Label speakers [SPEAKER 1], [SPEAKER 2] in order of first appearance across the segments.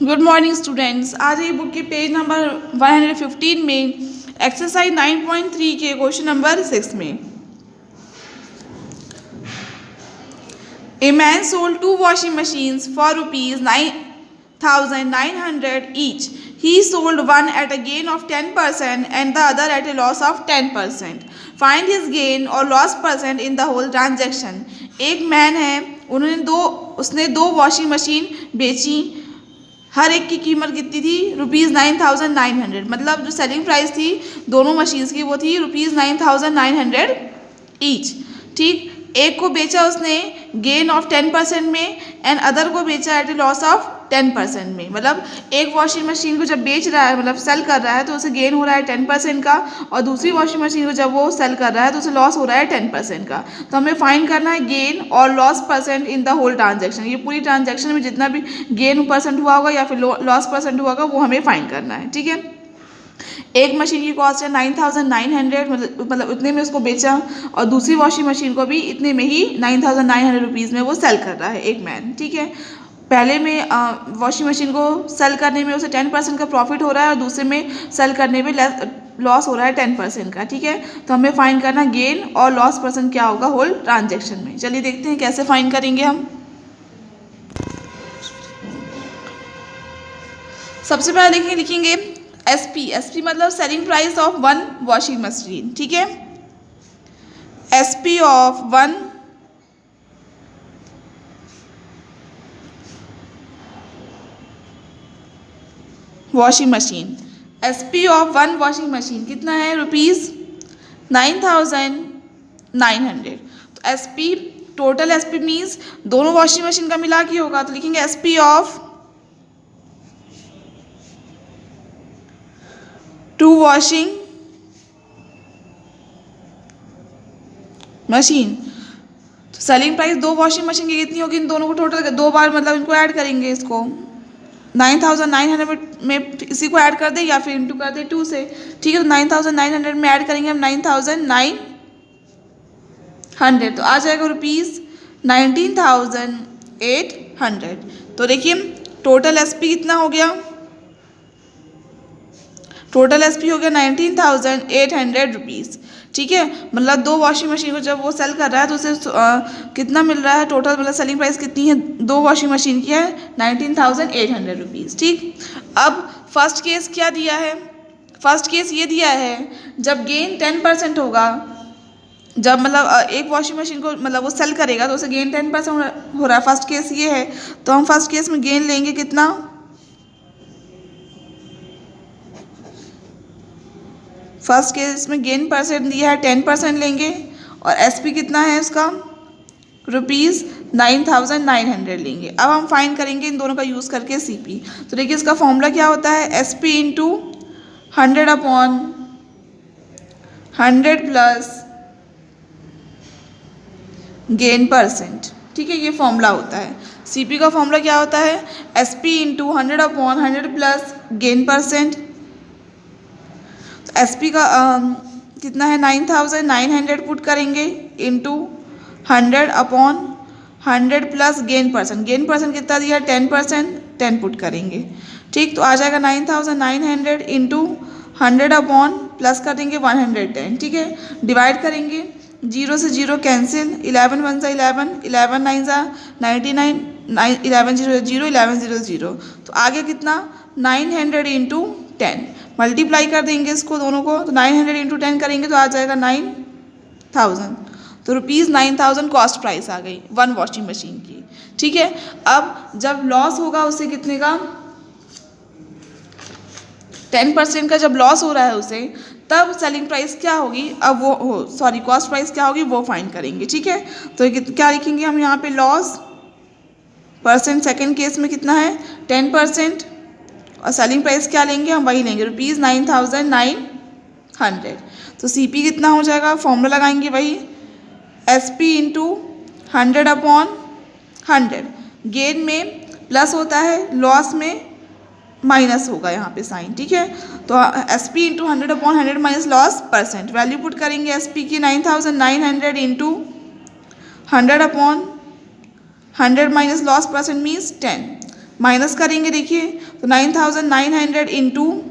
[SPEAKER 1] Good morning students. आज ये book के पेज नंबर 115 में एक्सरसाइज 9.3 के क्वेश्चन नंबर 6 में a man sold 2 washing machines for ₹9,900 each. He sold one at a gain of 10% and the other at a loss of 10%. Find his gain or loss percent in the whole transaction. एक man है, उसने दो washing machine बेची। हर एक की कीमत कितनी थी? ₹9,900। मतलब जो सेलिंग प्राइस थी दोनों मशीन्स की वो थी ₹9,900 ईच। ठीक, एक को बेचा उसने गेन ऑफ 10% में एंड अदर को बेचा एट ए लॉस ऑफ 10% में। मतलब एक वॉशिंग मशीन को जब बेच रहा है, मतलब सेल कर रहा है, तो उसे गेन हो रहा है 10% का, और दूसरी वॉशिंग मशीन को जब वो सेल कर रहा है तो उसे लॉस हो रहा है 10% का। तो हमें फाइंड करना है गेन और loss percent in the whole transaction. ये पूरी ट्रांजेक्शन में जितना भी गेन परसेंट हुआ होगा या फिर लॉस परसेंट हुआ होगा वो हमें फाइंड करना है। ठीक है, एक मशीन की कॉस्ट है 9,900, मतलब उतने में उसको बेचा, और दूसरी वॉशिंग मशीन को भी इतने में ही 9,900 रुपीज़ में वो सेल कर रहा है एक मैन। ठीक है, पहले में वॉशिंग मशीन को सेल करने में उसे 10% का प्रॉफिट हो रहा है और दूसरे में सेल करने में लॉस हो रहा है 10% का। ठीक है, तो हमें फाइंड करना गेन और लॉस परसेंट क्या होगा होल ट्रांजेक्शन में। चलिए देखते हैं कैसे फाइंड करेंगे हम। सबसे पहले लिखेंगे एसपी मतलब selling price of one washing machine. ठीक है, SP of one washing machine. SP of one washing machine कितना है? ₹9,900। तो एसपी टोटल एसपी मीन्स दोनों वॉशिंग मशीन का मिला के होगा, तो लिखेंगे एसपी ऑफ 2 वॉशिंग मशीन। तो सेलिंग प्राइस दो वॉशिंग मशीन की कितनी होगी? इन दोनों को टोटल दो बार, मतलब इनको ऐड करेंगे। इसको 9,900 में इसी को ऐड कर दे या फिर इंटू कर दे 2 से। ठीक है, तो 9,900 में ऐड करेंगे हम 9,900, तो आ जाएगा ₹19,800। तो देखिए टोटल एसपी कितना हो गया? टोटल एसपी हो गया 19,800 रुपीज़। ठीक है, मतलब दो वॉशिंग मशीन को जब वो सेल कर रहा है तो उसे कितना मिल रहा है टोटल, मतलब सेलिंग प्राइस कितनी है दो वॉशिंग मशीन की है? 19,800 रुपीज़। ठीक, अब फर्स्ट केस क्या दिया है? फर्स्ट केस ये दिया है जब गेन 10% होगा, जब मतलब एक वॉशिंग मशीन को मतलब वो सेल करेगा तो उसे गेन 10% हो रहा है। फर्स्ट केस ये है, तो हम फर्स्ट केस में गेन लेंगे कितना? फर्स्ट केस में गेन परसेंट दिया है 10% लेंगे, और एसपी कितना है उसका? ₹9,900 लेंगे। अब हम फाइंड करेंगे इन दोनों का यूज़ करके सीपी। तो देखिए इसका फॉर्मूला क्या होता है? SP into 100/100 plus gain percent. ठीक है, ये फॉर्मूला होता है। सीपी का फॉर्मूला क्या होता है? SP into 100/100 plus gain percent. SP का कितना है? 9,900 पुट करेंगे into 100/100 plus gain percent. Gain percent कितना दिया? 10%, 10 पुट करेंगे। ठीक, तो आ जाएगा 9,900 इंटू 100/, प्लस कर देंगे 110। ठीक है, डिवाइड करेंगे, 0 से 0 कैंसिल, 11 1 सा 11, 11 9 सा 99, 11 0 0, 11 0 0। तो आगे कितना? 900 इंटू 10 मल्टीप्लाई कर देंगे इसको दोनों को, तो 900 इंटू 10 करेंगे तो आ जाएगा 9,000। तो ₹9,000 कॉस्ट प्राइस आ गई वन वॉशिंग मशीन की। ठीक है, अब जब लॉस होगा उससे कितने का? 10% का जब लॉस हो रहा है उसे, तब सेलिंग प्राइस क्या होगी? अब वो कॉस्ट प्राइस क्या होगी वो फाइंड करेंगे। ठीक है, तो क्या लिखेंगे हम यहाँ पे? लॉस परसेंट सेकेंड केस में कितना है? 10%, और सेलिंग प्राइस क्या लेंगे? हम वही लेंगे ₹9,900। तो सीपी कितना हो जाएगा? फॉर्मूला लगाएंगे वही, एसपी इंटू 100/100। गेन में प्लस होता है, लॉस में माइनस होगा यहाँ पे साइन। ठीक है, तो SP into 100/100 minus loss percent. Value put करेंगे एसपी की 9,900 into 100/100 minus loss percent means 10, minus करेंगे, देखिए तो 9900 इंटू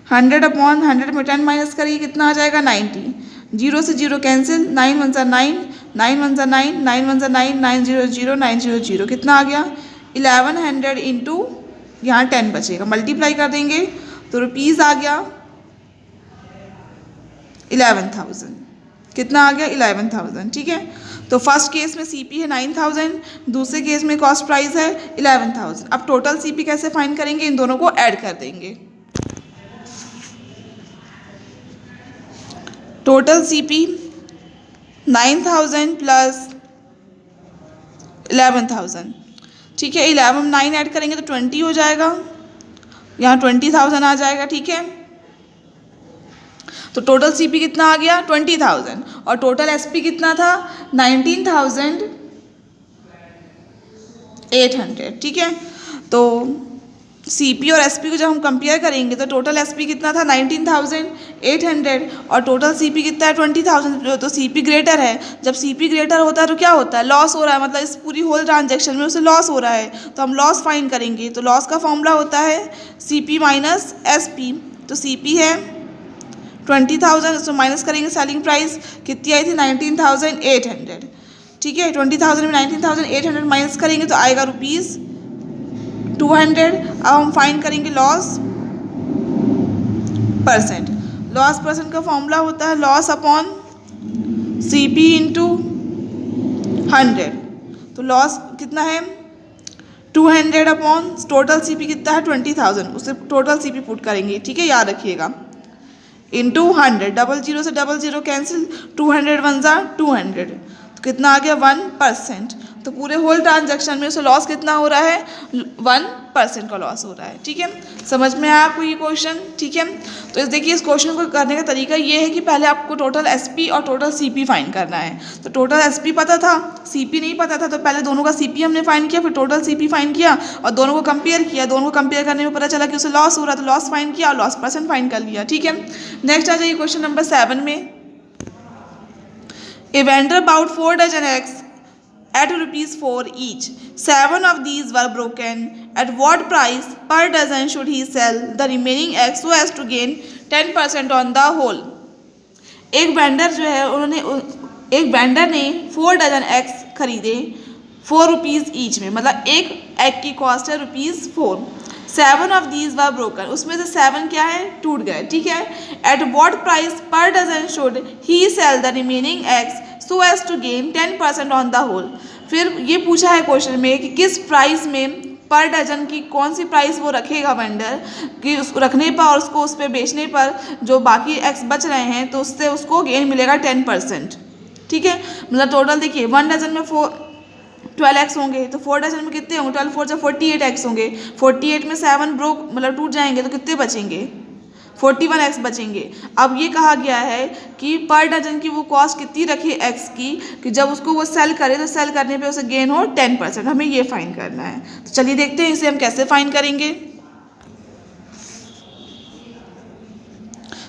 [SPEAKER 1] 100 अपॉन 100 में 10 माइनस करिए, कितना आ जाएगा 90। 0 से 0 कैंसिल, 9 1 9, 9 1 9, 9 1 9, 9 0 0, 9 0 0, कितना आ गया 1100 इंटू यहाँ 10 बचेगा, मल्टीप्लाई कर देंगे तो रुपीज़ आ गया 11,000। कितना आ गया 11,000। ठीक है, तो फर्स्ट केस में सीपी है 9,000, दूसरे केस में कॉस्ट प्राइस है 11,000। अब टोटल सीपी कैसे फाइंड करेंगे, इन दोनों को ऐड कर देंगे। Total CP 9,000 plus 11,000। ठीक है, 11 में 9 ऐड करेंगे तो 20 हो जाएगा, यहाँ 20,000 आ जाएगा। ठीक है, तो टोटल सीपी कितना आ गया 20,000 और टोटल एसपी कितना था 19,800। ठीक है, तो सीपी और एसपी को जब हम कंपेयर करेंगे तो टोटल एसपी कितना था 19,800 और टोटल सीपी कितना है 20,000। तो सीपी ग्रेटर है, जब सीपी ग्रेटर होता है तो क्या होता है, लॉस हो रहा है, मतलब इस पूरी होल ट्रांजैक्शन में उसे लॉस हो रहा है, तो हम लॉस फाइंड करेंगे। तो लॉस का फॉर्मूला होता है सीपी माइनस एसपी। तो सीपी है 20,000, उसमें माइनस करेंगे सेलिंग प्राइस, कितनी आई थी 19,800। ठीक है, 20,000 में 19,800 माइनस करेंगे तो आएगा ₹200। अब हम फाइंड करेंगे लॉस परसेंट। लॉस परसेंट का फॉर्मूला होता है लॉस अपॉन सीपी इंटू 100। तो लॉस कितना है 200 अपॉन टोटल सीपी कितना है 20,000, उससे टोटल सीपी पुट करेंगे। ठीक है, याद रखिएगा, इंटू 100, 00 से 00 कैंसिल, 200 1 जा 200, तो कितना आ गया 1%। तो पूरे होल ट्रांजैक्शन में उसे लॉस कितना हो रहा है 1% का लॉस हो रहा है। ठीक है, समझ में आया आपको ये क्वेश्चन। ठीक है, तो इस देखिए इस क्वेश्चन को करने का तरीका ये है कि पहले आपको टोटल एसपी और टोटल सीपी फाइंड करना है। तो टोटल एसपी पता था, सीपी नहीं पता था, तो पहले दोनों का सीपी हमने फाइंड किया, फिर टोटल सीपी फाइंड किया और दोनों को कंपेयर किया। दोनों को कंपेयर करने में पता चला कि उसे लॉस हो रहा, तो लॉस फाइंड किया और लॉस परसेंट फाइंड कर लिया। ठीक है, नेक्स्ट आ जाइए क्वेश्चन नंबर 7 में। A vendor bought 4 dozen eggs at ₹4 each. 7 of these were broken. At what price per dozen should he sell the remaining eggs so as to gain 10% on the whole? एक vendor ने 4 dozen eggs खरीदे ₹4 each में, मतलब एक egg की cost है ₹4। 7 of these were broken, उसमें से 7 क्या है टूट गए। ठीक है, at what price per dozen should he sell the remaining eggs so as to gain 10% on the whole. फिर ये पूछा है क्वेश्चन में कि किस प्राइस में पर डजन की कौन सी प्राइस वो रखेगा वेंडर कि उसको रखने पर और उसको उस पर बेचने पर जो बाकी एग्स बच रहे हैं तो उससे उसको गेन मिलेगा 10%। ठीक है, मतलब टोटल देखिए 1 डजन में 12 एक्स होंगे, तो 4 डजन में कितने होंगे 12 4 जब 48 एक्स होंगे। 48 में 7 ब्रोक मतलब टूट जाएंगे तो कितने बचेंगे 41 एक्स बचेंगे। अब ये कहा गया है कि पर डजन की वो कॉस्ट कितनी रखी एक्स की कि जब उसको वो सेल करे तो सेल करने पे उसे गेन हो 10%। हमें ये फाइंड करना है, तो चलिए देखते हैं इसे हम कैसे फाइंड करेंगे।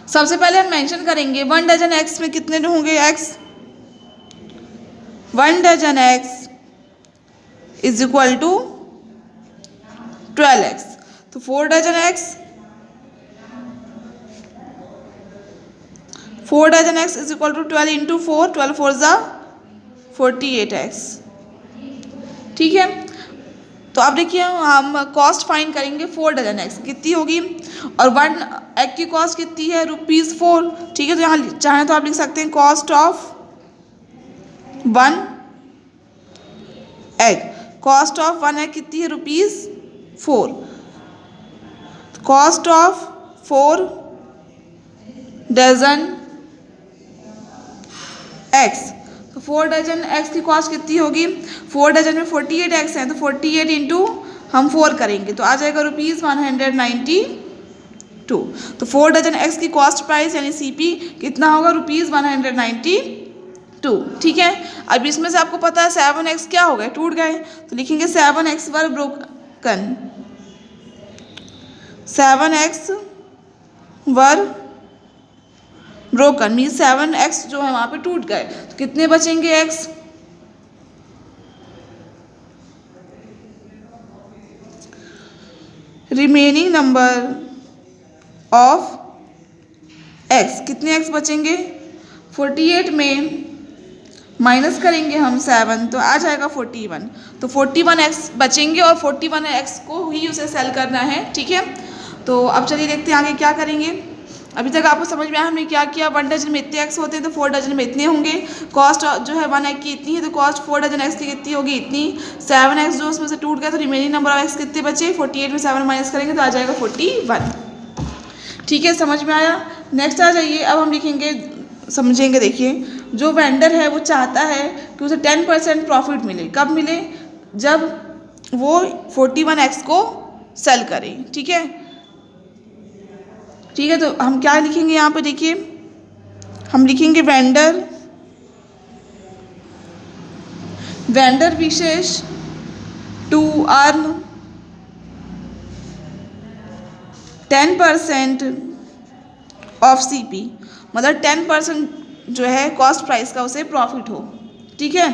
[SPEAKER 1] सबसे पहले हम मेंशन करेंगे 1 डजन एक्स में कितने होंगे eggs. 1 dozen eggs is equal to 12 eggs, तो 4 dozen eggs 4 dozen eggs is equal to 12 into 4, 12 4 जा 48 एक्स। ठीक है, तो अब देखिए हम कॉस्ट फाइंड करेंगे 4 डजन एक्स कितनी होगी और 1 एग की कॉस्ट कितनी है ₹4। ठीक है, तो यहाँ चाहें तो आप लिख सकते हैं cost of 1 egg. Cost of 1 egg कितनी है ₹4। कॉस्ट ऑफ 4 डजन एक्स, तो 4 डजन एक्स की कॉस्ट कितनी होगी 4 डजन में 48 एक्स हैं तो 48 इंटू हम 4 करेंगे तो आ जाएगा ₹192। तो 4 डजन एक्स की कॉस्ट प्राइस यानी सीपी कितना होगा ₹192। ठीक है, अब इसमें से आपको पता है 7 एक्स क्या हो गए टूट गए, तो लिखेंगे 7 एक्स वर ब्रोकन। 7 एक्स वर ब्रोकन मीन्स 7 एक्स जो है वहाँ पे टूट गए, तो कितने बचेंगे x remaining number of x, कितने एक्स बचेंगे? 48 में माइनस करेंगे हम 7 तो आ जाएगा 41। तो 41 एक्स बचेंगे और 41 एक्स को ही उसे सेल करना है, ठीक है। तो अब चलिए देखते हैं आगे क्या करेंगे। अभी तक आपको समझ में आया हमने क्या किया। 1 डजन में इतने एक्स होते हैं तो 4 डजन में इतने होंगे। कॉस्ट जो है 1 एक्स की इतनी है तो कॉस्ट 4 डजन एक्स की कितनी होगी? इतनी। 7 एक्स जो उसमें से टूट गया तो रिमेनिंग नंबर ऑफ एक्स कितने बचे? 48 में 7 माइनस करेंगे तो आ जाएगा 41। ठीक है, समझ में आया। नेक्स्ट आ जाइए, अब हम लिखेंगे, समझेंगे। देखिए, जो वेंडर है वो चाहता है कि उसे 10% प्रॉफिट मिले। कब मिले? जब वो 41 एक्स को सेल करे, ठीक है। ठीक है, तो हम क्या लिखेंगे यहाँ पे? देखिए, हम लिखेंगे vendor wishes to earn 10% of CP, मतलब 10% जो है कॉस्ट प्राइस का उसे प्रॉफिट हो, ठीक है।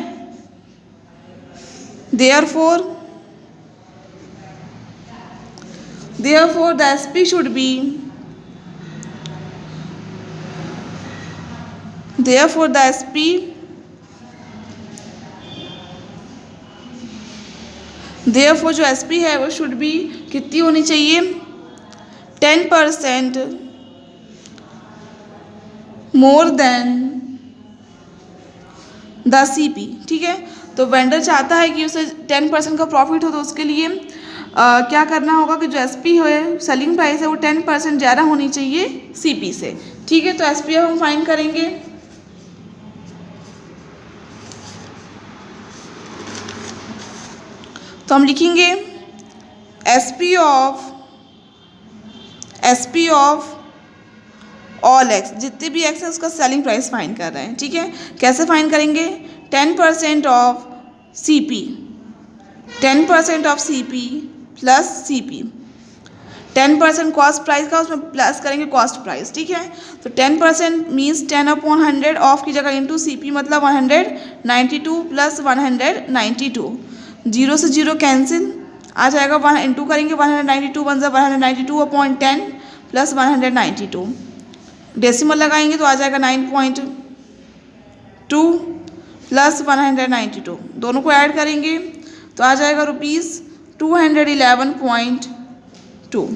[SPEAKER 1] Therefore the SP should be Therefore, the SP Therefore जो SP है वो शुड बी कितनी होनी चाहिए? 10% मोर देन द CP, ठीक है। तो वेंडर चाहता है कि उसे 10% का प्रॉफिट हो, तो उसके लिए क्या करना होगा कि जो SP है, सेलिंग प्राइस है, वो 10% ज़्यादा होनी चाहिए CP से, ठीक है। तो SP हम फाइंड करेंगे। तो हम लिखेंगे SP ऑफ ऑल एक्स, जितने भी एक्स है उसका सेलिंग प्राइस फाइंड कर रहे हैं, ठीक है। कैसे फाइंड करेंगे? 10% of CP, 10% of CP plus CP, 10% cost price का, उसमें प्लस करेंगे कॉस्ट प्राइस, ठीक है। तो 10% मीन्स 10/100 ऑफ की जगह इंटू CP, मतलब 192 प्लस 192, 0 से 0 कैंसिल, आ जाएगा 1 इंटू करेंगे 192 बन जाए 192/10 प्लस 192, डेसिमल लगाएंगे तो आ जाएगा 9.2 प्लस 192, दोनों को ऐड करेंगे तो आ जाएगा ₹211.2,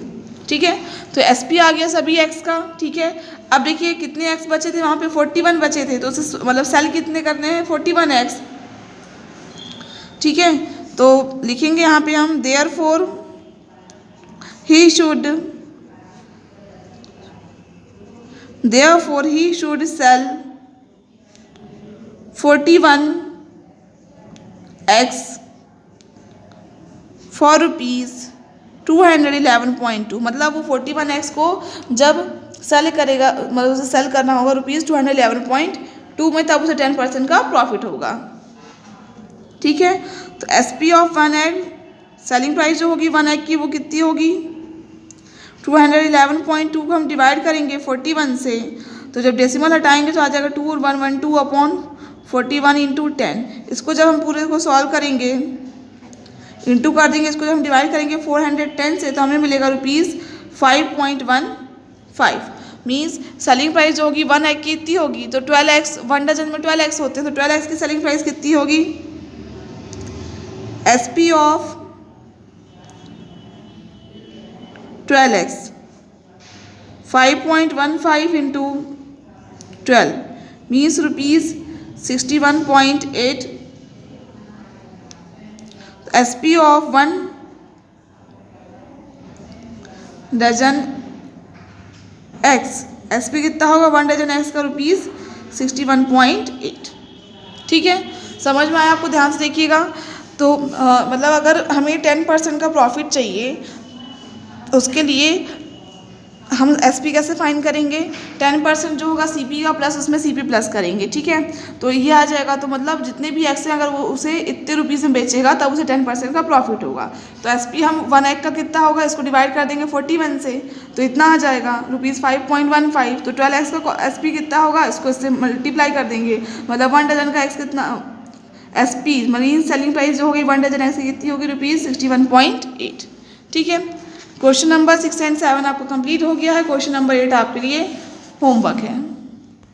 [SPEAKER 1] ठीक है। तो SP आ गया सभी एक्स का, ठीक है। अब देखिए कितने एक्स बचे थे? वहाँ पे 41 बचे थे, तो उसे मतलब सेल कितने करने हैं? 41 एक्स, ठीक है। तो लिखेंगे यहाँ पे हम therefore he should sell 41 x for ₹211.2, मतलब वो 41 एक्स को जब सेल करेगा, मतलब उसे सेल करना होगा ₹211.2 में, तब उसे 10% का प्रॉफिट होगा, ठीक है। तो SP of 1 egg, selling price जो होगी 1 एग की वो कितनी होगी? 211.2 को हम डिवाइड करेंगे 41 से, तो जब डेसिमल हटाएंगे तो आ जाएगा 2/112/41 इंटू 10। इसको जब हम पूरे को सॉल्व करेंगे, इंटू कर देंगे, इसको जब हम डिवाइड करेंगे 410 से, तो हमें मिलेगा ₹5.15, मीन्स सेलिंग प्राइस जो होगी 1 एग की कितनी होगी? तो 12 एक्स, 1 डजन में 12 एक्स होते हैं, तो 12 एक्स की सेलिंग प्राइस कितनी होगी? SP of 12 eggs 5.15 into 12 means ₹61.8। SP of 1 dozen eggs, SP कितना होगा 1 डजन एक्स का? ₹61.8, ठीक है। समझ में आया आपको? ध्यान से देखिएगा। तो मतलब अगर हमें 10% का प्रॉफिट चाहिए, उसके लिए हम SP कैसे फाइंड करेंगे? 10% जो होगा CP का प्लस उसमें CP प्लस करेंगे, ठीक है। तो ये आ जाएगा, तो मतलब जितने भी एक्स हैं अगर वो उसे इतने रुपीज़ में बेचेगा तब उसे 10% का प्रॉफिट होगा। तो SP हम 1 एग का कितना होगा, इसको डिवाइड कर देंगे 41 से, तो इतना आ जाएगा ₹5.15। तो 12 एक्स का SP कितना होगा, इसको इससे मल्टीप्लाई कर देंगे, मतलब 1 डजन का एक्स कितना SP मतलब सेलिंग प्राइस जो होगी 1 डजन एक्स की कितनी होगी? ₹61.8, ठीक है। क्वेश्चन नंबर 6 एंड 7 आपका कंप्लीट हो गया है। क्वेश्चन नंबर 8 आपके लिए होमवर्क है।